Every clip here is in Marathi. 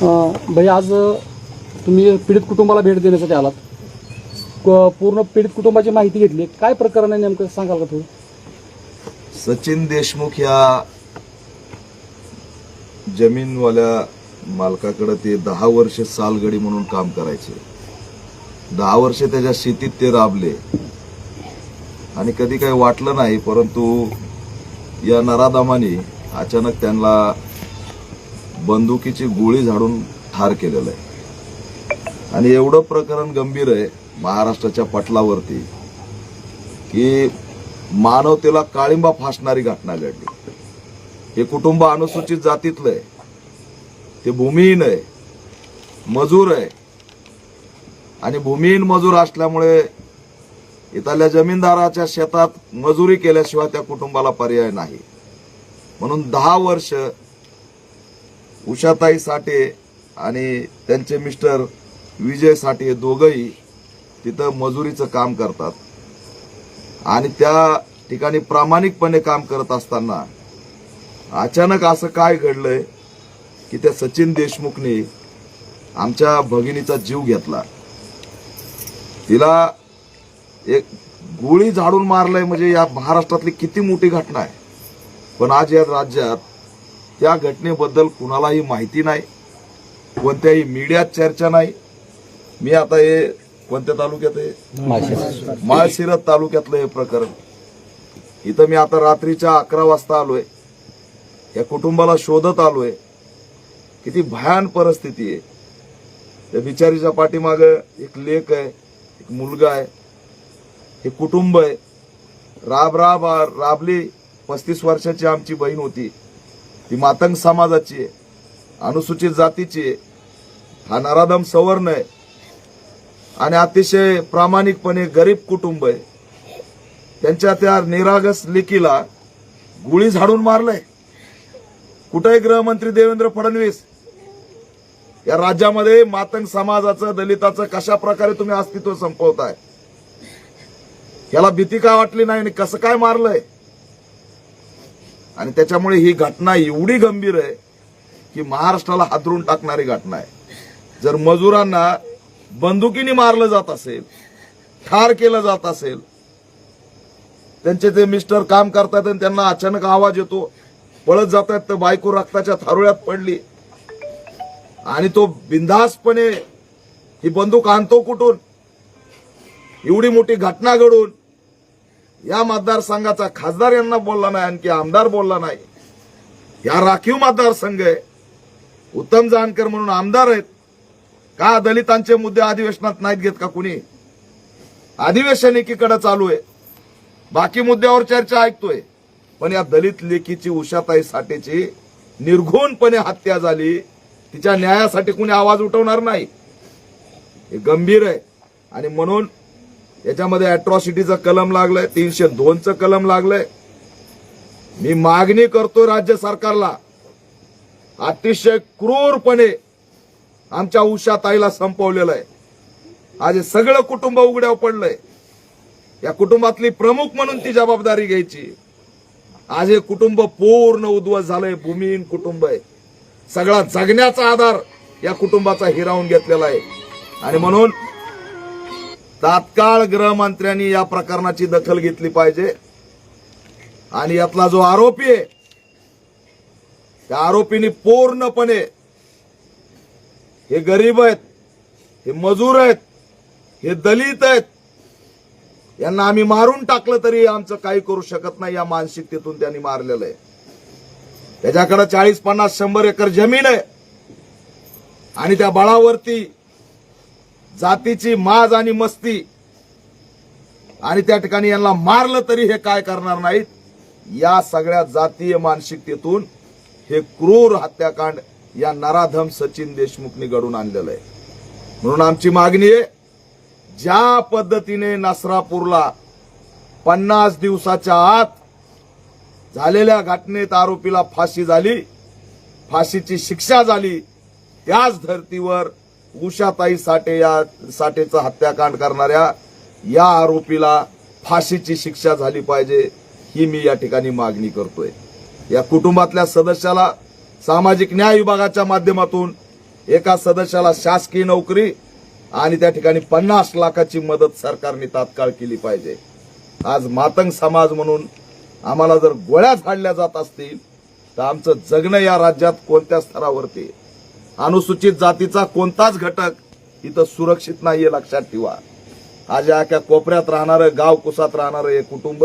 भाई आज तुम्ही पीडित कुटुंबाला भेट देण्यासाठी आलात. पूर्ण पीडित कुटुंबाची माहिती घेतली. काय प्रकरण आहे नेमकं सांगाल का थोडं? सचिन देशमुख या जमीनवाल्या मालकाकडे ते 10 वर्ष सालगडी म्हणून काम करायचे. 10 वर्ष त्याच्या शेतीत ते राबले आणि कधी काही वाटलं नाही, परंतु या नराधमाने अचानक त्यांना बंदुकीची गोळी झाडून ठार केलेलं आहे. आणि एवढं प्रकरण गंभीर आहे महाराष्ट्राच्या पटलावरती की मानवतेला काळिंबा फासणारी घटना घडली. हे कुटुंब अनुसूचित जातीतलं आहे, ते भूमिहीन आहे, मजूर आहे आणि भूमिहीन मजूर असल्यामुळे इथल्या जमीनदाराच्या शेतात मजुरी केल्याशिवाय त्या कुटुंबाला पर्याय नाही. म्हणून 10 वर्ष उषाताई साठे आणि त्यांचे मिस्टर विजय साठे हे दोघंही तिथं मजुरीचं काम करतात आणि त्या ठिकाणी प्रामाणिकपणे काम करत असताना अचानक असं काय घडलंय की त्या सचिन देशमुखने आमच्या भगिनीचा जीव घेतला. तिला एक गोळी झाडून मारलंय म्हणजे या महाराष्ट्रातली किती मोठी घटना आहे. पण आज या राज्यात त्या घटनेबद्दल कुणालाही माहिती नाही, कोणत्याही मीडियात चर्चा नाही. मी आता हे कोणत्या तालुक्यात आहे? माळशिरस तालुक्यातलं हे प्रकरण. इथं मी आता रात्रीच्या 11 वाजता आलोय, या कुटुंबाला शोधत आलोय. किती भयान परिस्थिती आहे. त्या बिचारीच्या पाठीमाग एक लेक आहे, एक मुलगा आहे, हे कुटुंब आहे. राबली. 35 वर्षाची आमची बहीण होती, ती मातंग समाजाची आहे, अनुसूचित जातीची आहे. हा नराधम सवर्ण आहे आणि अतिशय प्रामाणिकपणे गरीब कुटुंब आहे. त्यांच्या त्या निरागस लेकीला गोळी झाडून मारलंय. कुठे गृहमंत्री देवेंद्र फडणवीस? या राज्यामध्ये मातंग समाजाचं, दलिताचं कशा प्रकारे तुम्ही अस्तित्व संपवताय? याला भीती का वाटली नाही आणि कसं काय मारलंय? आणि त्याच्यामुळे ही घटना एवढी गंभीर आहे की महाराष्ट्राला हादरून टाकणारी घटना आहे. जर मजुरांना बंदुकीने मारलं जात असेल, ठार केलं जात असेल, त्यांचे ते मिस्टर काम करतात आणि त्यांना अचानक आवाज येतो, पळत जातात, तर बायको रक्ताच्या थारोळ्यात पडली आणि तो बिनधास्तपणे ही बंदूक आणतो कुठून? एवढी मोठी घटना घडून या मतदारसंघाचा खासदार यांना बोलला नाही, आणखी आमदार बोलला नाही. या राखीव मतदारसंघ आहे. उत्तम जानकर म्हणून आमदार आहेत. का दलितांचे मुद्दे अधिवेशनात नाहीत घेत का कुणी? अधिवेशन एकीकडे चालू आहे, बाकी मुद्द्यावर चर्चा ऐकतोय. पण या दलित लेकीची, उषाताई साठेची निर्घृणपणे हत्या झाली. तिच्या न्यायासाठी कुणी आवाज उठवणार नाही. हे गंभीर आहे आणि म्हणून याच्यामध्ये अॅट्रॉसिटीचं कलम लागलंय, 302चं कलम लागलंय. मी मागणी करतो राज्य सरकारला, अतिशय क्रूरपणे आमच्या उषाताईला संपवलेलं आहे. आज हे सगळं कुटुंब उघड्यावर पडलंय. या कुटुंबातली प्रमुख म्हणून ती जबाबदारी घ्यायची. आज हे कुटुंब पूर्ण उद्ध्वस्त झालंय. भूमिहीन कुटुंब आहे. सगळा जगण्याचा आधार या कुटुंबाचा हिरावून घेतलेला आहे. आणि म्हणून तात्काळ गृहमंत्र्यांनी या प्रकरणाची दखल घेतली पाहिजे आणि यातला जो आरोपी आहे त्या आरोपींनी पूर्णपणे, हे गरीब आहेत, हे मजूर आहेत, हे दलित आहेत, यांना आम्ही मारून टाकलं तरी आमचं काही करू शकत नाही, या मानसिकतेतून त्यांनी मारलेलं आहे. त्याच्याकडे 40, 50, 100 एकर जमीन आहे आणि त्या बळावरती जातीची माज आणि मस्ती, आणि त्या ठिकाणी यांना मारलं तरी हे काय करणार नाहीत. या सगळ्या जातीय मानसिकतेतून हे क्रूर हत्याकांड या नराधम सचिन देशमुखने घडून आणलेलं आहे. म्हणून आमची मागणी आहे, ज्या पद्धतीने नसरापूरला 50 दिवसाच्या आत झालेल्या घटनेत आरोपीला फाशी झाली, फाशीची शिक्षा झाली, त्याच धर्तीवर उषाताई साठेचा हत्याकांड करणाऱ्या या आरोपीला फाशीची शिक्षा झाली पाहिजे, ही मी या ठिकाणी मागणी करतोय. या कुटुंबातल्या सदस्याला सामाजिक न्याय विभागाच्या माध्यमातून एका सदस्याला शासकीय नोकरी आणि त्या ठिकाणी 50 लाखाची मदत सरकारने तात्काळ केली पाहिजे. आज मातंग समाज म्हणून आम्हाला जर गोळ्या झाडल्या जात असतील तर आमचं जगणं या राज्यात कोणत्या स्तरावरती आहे? अनुसूचित जातीचा कोणताच घटक इथं सुरक्षित नाहीये, लक्षात ठेवा. आज या कोपऱ्यात राहणारं, गाव कुसात राहणारं हे कुटुंब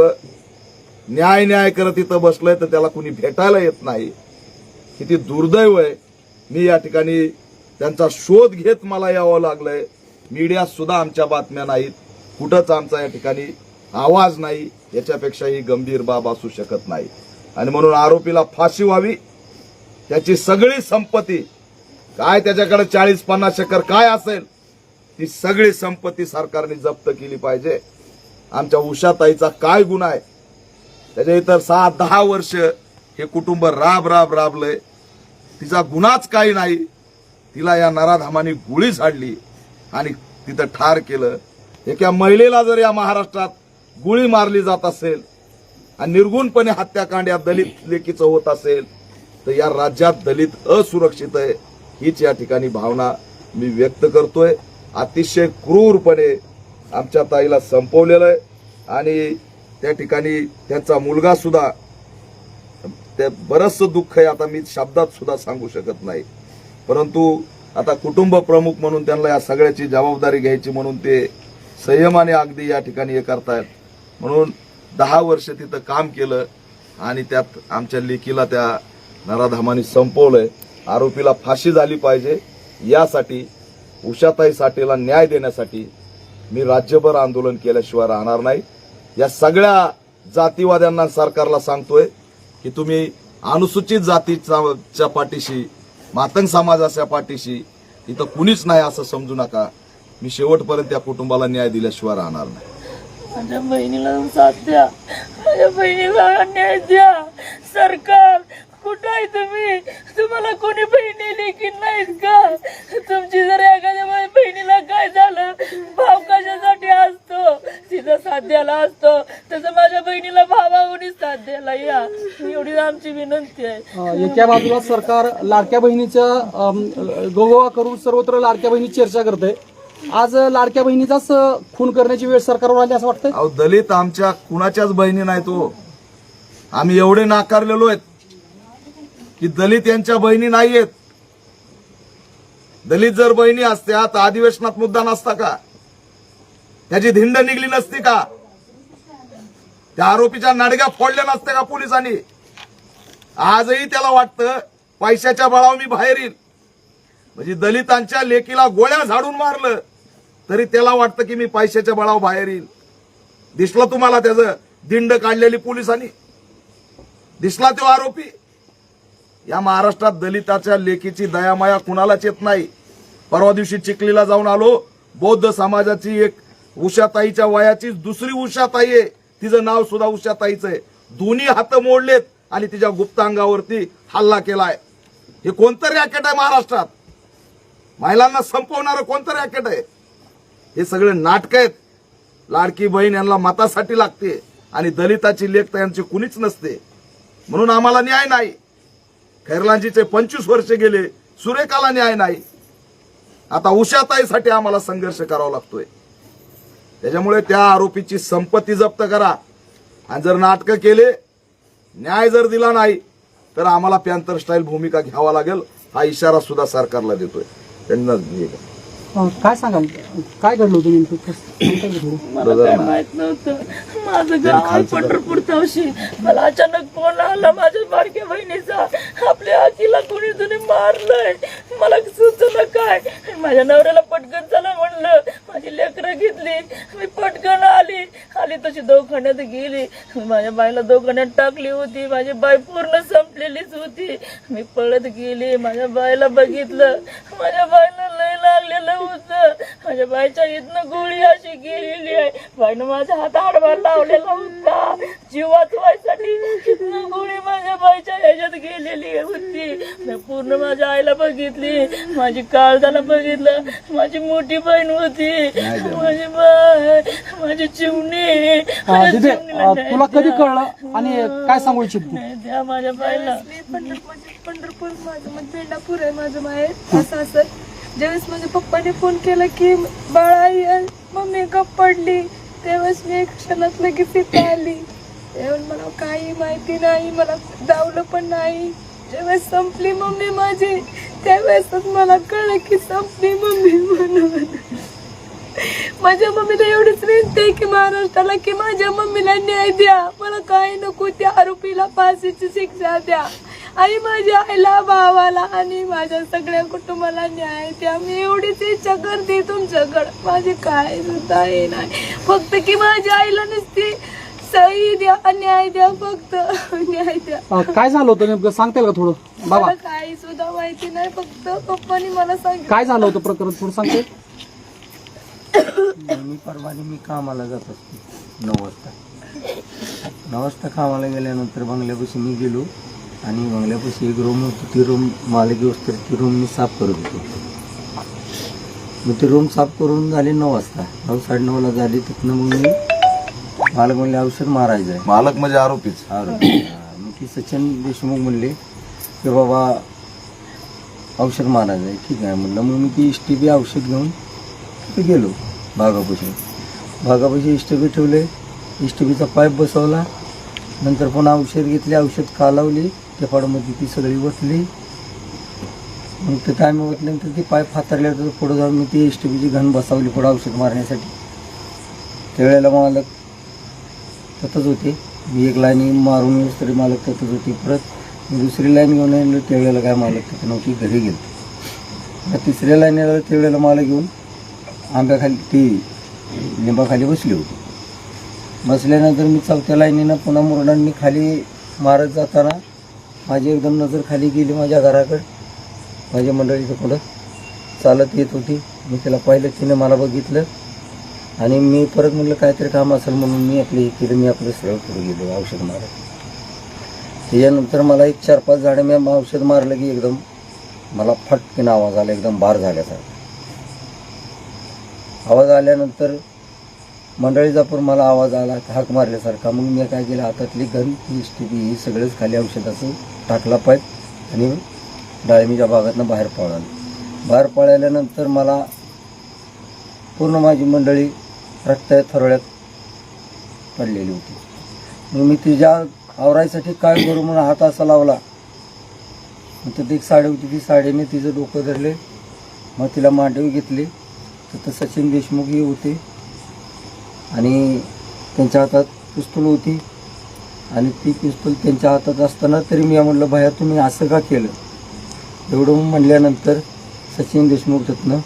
न्याय करत इथं बसलंय तर त्याला कुणी भेटायला येत नाही. किती दुर्दैव आहे. मी या ठिकाणी त्यांचा शोध घेत मला यावं लागलंय. मीडियात सुद्धा आमच्या बातम्या नाहीत, कुठंच आमचा या ठिकाणी आवाज नाही. याच्यापेक्षा ही गंभीर बाब असू शकत नाही. आणि म्हणून आरोपीला फाशी व्हावी. त्याची सगळी संपत्ती काय, त्याच्याकडे 40-50 एकर काय असेल, ती सगळी संपत्ती सरकारने जप्त केली पाहिजे. आमच्या उषाताईचा काय गुन्हा आहे? त्याच्या इतर 7-10 वर्ष हे कुटुंब राबलंय. तिचा गुन्हाच काही नाही. तिला या नराधामाने गोळी झाडली आणि तिथं ठार केलं. एका महिलेला जर या महाराष्ट्रात गोळी मारली जात असेल आणि निर्गुणपणे हत्याकांड या दलित लेकीचं होत असेल तर या राज्यात दलित असुरक्षित आहे, हीच या ठिकाणी भावना मी व्यक्त करतोय. अतिशय क्रूरपणे आमच्या ताईला संपवलेलं आहे आणि त्या ठिकाणी त्यांचा मुलगा सुद्धा, ते बरंचसं दुःख आहे. आता मी शब्दात सुद्धा सांगू शकत नाही. परंतु आता कुटुंब प्रमुख म्हणून त्यांना या सगळ्याची जबाबदारी घ्यायची म्हणून ते संयमाने अगदी या ठिकाणी हे करतायत. म्हणून 10 वर्ष तिथं काम केलं आणि त्यात आमच्या लेकीला त्या नराधामाने संपवलंय. आरोपीला फाशी झाली पाहिजे. यासाठी उषाताई साठेला न्याय देण्यासाठी मी राज्यभर आंदोलन केल्याशिवाय राहणार नाही. या सगळ्या जातीवाद्यांना सरकारला सांगतोय की तुम्ही अनुसूचित जातीच्या पाठीशी, मातंग समाजाच्या पाठीशी इथं कुणीच नाही असं समजू नका. मी शेवटपर्यंत त्या कुटुंबाला न्याय दिल्याशिवाय राहणार नाही. माझ्या बहिणीला साथ द्या, माझ्या बहिणीला न्याय द्या. सरकार कुठं आहे तुम्ही? तुम्हाला कोणी बहिणी लेखी नाहीत का? तुमची जर एखाद्या बहिणीला काय झालं, भाव कशासाठी असतो? तिथं साथ द्यायला असतो, तसं माझ्या बहिणीला भावाहूनच साथ द्यायला या, एवढी आमची विनंती आहे. एका बाजूला सरकार लाडक्या बहिणीच्या गोगोवा करून सर्वत्र लाडक्या बहिणी चर्चा करते. आज लाडक्या बहिणीचाच खून करण्याची वेळ सरकारवर आली असं वाटतंय. अहो, दलित आमच्या कुणाच्याच बहिणी नाही. तो आम्ही एवढे नाकारलेलो आहेत की दलित यांच्या बहिणी नाहीयेत. दलित जर बहिणी असत्या तर अधिवेशनात मुद्दा नसता का? त्याची धिंड निघली नसती का? त्या आरोपीच्या नाडग्या फोडल्या नसत्या का पोलिसांनी? आजही त्याला वाटतं पैशाच्या बळावर मी बाहेर येईल. म्हणजे दलितांच्या लेकीला गोळ्या झाडून मारलं तरी त्याला वाटतं की मी पैशाच्या बळावर बाहेर येईल. दिसलं तुम्हाला त्याचं धिंड काढलेली पोलिसांनी? दिसला तो आरोपी? या महाराष्ट्रात दलिताच्या लेकीची दयामाया कुणालाच येत नाही. परवा दिवशी चिखलीला जाऊन आलो. बौद्ध समाजाची एक उषाताईच्या वयाची दुसरी उषाताई आहे, तिचं नाव सुद्धा उषाताईच आहे. दोन्ही हात मोडलेत आणि तिच्या गुप्तांगावरती हल्ला केलाय. हे कोणतं रॅकेट आहे महाराष्ट्रात? महिलांना संपवणारं कोणतं रॅकेट आहे? हे सगळे नाटक आहेत. लाडकी बहीण यांना मतासाठी लागते आणि दलिताची लेख तर यांची कुणीच नसते. म्हणून आम्हाला न्याय नाही. खैरलांजीचे 25 वर्ष गेले, सुरेखाला न्याय नाही. आता उषाताईसाठी आम्हाला संघर्ष करावा लागतोय. त्याच्यामुळे त्या आरोपीची संपत्ती जप्त करा आणि जर नाटकं केले, न्याय जर दिला नाही तर आम्हाला पॅन्थर स्टाईल भूमिका घ्यावा लागेल. हा इशारा सुद्धा सरकारला देतोय. त्यांना काय सांगाल, काय घडलं होतं नेमकं? मला काय माहित नव्हतं. माझं गाव आहे पंढरपूर तवशी. मला अचानक फोन आला माझ्या बारक्या बहिणीचा, आपल्या आजीला कोणी मारलंय. मला सुचलं काय. माझ्या नवऱ्याला पटकन चला म्हणलं. माझी लेकरं घेतली, मी पटकन आली तशी दवाखान्यात गेली. माझ्या बाईला दवाखान्यात टाकली होती. माझी बाई पूर्ण संपलेलीच होती. मी पळत गेली, माझ्या बाईला बघितलं. माझ्या बाईला लय लागलेलं होतं. माझ्या बाईच्या इथनं गोळी अशी गेलेली आहे. बाईनं माझ्या हात आडवा लावलेला होता. जीव वाचवायसाठी गोळी माझ्या बाईच्या ह्याच्यात गेलेली होती. मी पूर्ण माझ्या आईला बघितली, माझी काळजाला बघितलं, माझी मोठी बहीण होती, माझी बाई, माझी चिमणी. तिथे तुला कधी कळलं आणि काय सांगू इच्छित तू? द्या माझ्या बाईला. पंढरपूर माझं म्हणजे पेंढापूर आहे माझं माहेर. असं ज्यावेळेस माझ्या पप्पाने फोन केला की बाळा ये, मम्मी गप्प पडली, त्यावेळेस मी एक क्षणात लगेच इथे आली. त्यावेळेस मला काही माहिती नाही, मला धावलं पण नाही. ज्यावेळेस संपली मम्मी माझी, त्यावेळेसच मला कळलं की संपली मम्मी म्हणून. माझ्या मम्मीला एवढीच विनंती आहे की महाराष्ट्राला की माझ्या मम्मीला न्याय द्या, मला काही नको, त्या आरोपीला फाशीची शिक्षा द्या आणि माझ्या आईला, भावाला आणि माझ्या सगळ्या कुटुंबाला न्याय द्या. मी एवढीच इच्छा करते तुमच्याकडं, माझे काय सुद्धा हे नाही, फक्त की माझ्या आईला नुसती सही द्या, न्याय द्या, फक्त न्याय द्या. काय झालं होतं नेमकं सांगता येईल का थोडं बाबा? मला काही सुद्धा माहिती नाही, फक्त पप्पानी मला सांगितलं. काय झालं होतं प्रकरण थोडं सांगते? मी परवाने मी कामाला जात असतो 9 वाजता कामाला गेल्यानंतर बंगल्यापाशी मी गेलो आणि बंगल्यापाशी एक रूम होती, ती रूम मला घेऊस तर ती रूम मी साफ करत होतो. मग ती रूम साफ करून झाली 9 वाजता, 9:30ला झाली. तिथनं मग मी मला म्हणले औषध मारायचं आहे. मालक म्हणजे आरोपीच. मग ती सचिन देशमुख म्हणले की बाबा औषध मारायचं आहे. ठीक आहे म्हणलं. मग मी ती STB औषध घेऊन तिथे गेलो भागापाशी STB ठेवले, STBचा पाईप बसवला, नंतर पुन्हा औषध घेतले, औषध कालवली, टेपाडमध्ये ती सगळी वतली. मग ते काय मी वतल्यानंतर ती पाईप हाताळल्यानंतर पुढं जाऊन मी ती STBची घन बसवली पुढं औषध मारण्यासाठी. त्यावेळेला मालक ततच होते. मी एक लाईन मारून येऊस तरी मालक ततच होती. परत मी दुसरी लाईन घेऊन येईल, त्यावेळेला काय मालक तिथे नव्हती, घरी गेलो. तिसऱ्या लाईनीला त्यावेळेला मालक घेऊन आंब्याखाली ती लिंबाखाली बसली होती. बसल्यानंतर मी 4थ्या लाईनीनं पुन्हा मुरडांनी खाली मारत जाताना माझी एकदम नजर खाली गेली माझ्या घराकडे. माझ्या मंडळीचं पुढं चालत येत होती. मी तिला पाहिलं, तिने मला बघितलं आणि मी परत म्हटलं काहीतरी काम असेल म्हणून मी आपलं हे केलं. मी आपलं सरळ पुढे गेलो औषध मारत. त्याच्यानंतर मला एक 4-5 झाडं मी औषध मारलं की एकदम मला फटकीन आवाज आला, एकदम बार झाल्यासारखा आवाज आल्यानंतर मंडळीचा पण मला आवाज आला, हाक मारल्यासारखा. मग मी काय केलं, हातातली गन, STB ही सगळंच खाली औषधाचं टाकला पाईप आणि डाळिंबीच्या भागातनं बाहेर पळालं. बाहेर पळाल्यानंतर मला पूर्ण माझी मंडळी रक्ताच्या थरोळ्यात पडलेली होती. मग मी तिच्या आवरायसाठी काय करू म्हणून हात असा लावला. मग तिथे एक साडी होती, ती साडीने तिचं डोकं धरले. मग तिला मांडवी घेतली. तिथं सचिन देशमुख ही होते आणि त्यांच्या हातात पिस्तूल होती आणि ती पिस्तूल त्यांच्या हातात असताना तरी मी म्हटलं, बाहेर तुम्ही असं का केलं? एवढं म्हणल्यानंतर सचिन देशमुख तिथनं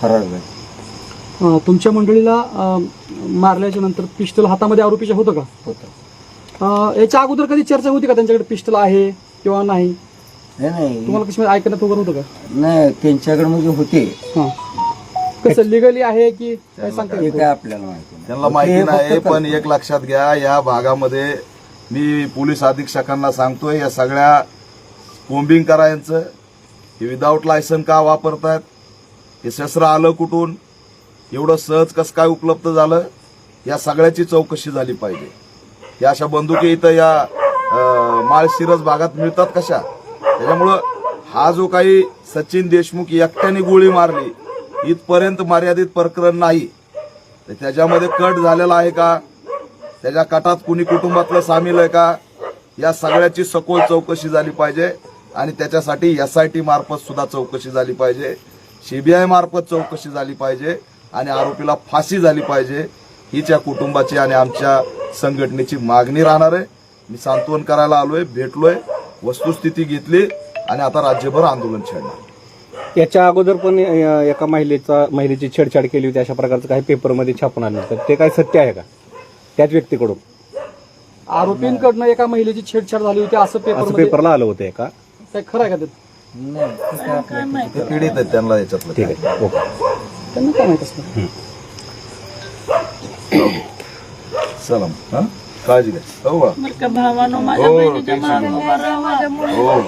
फरार झाले. तुमच्या मंडळीला मारल्याच्या नंतर पिस्टल हातामध्ये आरोपीच्या होतं का? होतं. याच्या अगोदर कधी चर्चा होती का त्यांच्याकडे पिस्टल आहे किंवा नाही? नाही तुम्हाला कशी ऐकण्यात वगैरे होतं का? नाही, त्यांच्याकडे म्हणजे होते. हां, कसं लिगली आहे की काय सांगता हे काय आपल्याला माहिती नाही. त्यांना माहिती नाही. पण एक लक्षात घ्या, या भागामध्ये मी पोलीस अधीक्षकांना सांगतोय, या सगळ्या कोम्बिंग करायचं, हे विदाऊट लायसन का वापरतात, हे शस्त्र आलं कुठून, एवढं सहज कसं काय उपलब्ध झालं, या सगळ्याची चौकशी झाली पाहिजे. या अशा बंदुकी इथं या माळशिरस भागात मिळतात कशा? त्याच्यामुळं हा जो काही सचिन देशमुख एकट्याने गोळी मारली इथपर्यंत मर्यादित प्रकरण नाही. त्याच्यामध्ये कट झालेला आहे का, त्याच्या कटात कुणी कुटुंबातलं सामील आहे का, या सगळ्याची सखोल चौकशी झाली पाहिजे. आणि त्याच्यासाठी SIT मार्फत सुद्धा चौकशी झाली पाहिजे, CBI मार्फत चौकशी झाली पाहिजे आणि आरोपीला फाशी झाली पाहिजे. हीच या कुटुंबाची आणि आमच्या संघटनेची मागणी राहणार आहे. मी सांत्वन करायला आलोय, भेटलोय, वस्तुस्थिती घेतली आणि आता राज्यभर आंदोलन छेडणार. याच्या अगोदर पण एका महिलेची छेडछाड केली होती, अशा प्रकारचं काही पेपरमध्ये छापून आणलं, तर ते काय सत्य आहे का त्याच व्यक्तीकडून? आरोपींकडनं एका महिलेची छेडछाड झाली होती असं असं पेपरला आलं होतं का? काय खरं आहे का ते? नाही, ते काय आपल्याला ते पीडित आहेत, त्यांना याच्यातलं ठीक आहे, ओके. त्यांना काय माहित असतं? चला. काळजी घ्या हो बा. बरं का भावानो माझ्या हो, बहिणीच्या टेन्शन मागं नका. उभा राहा. माझ्या मुली हो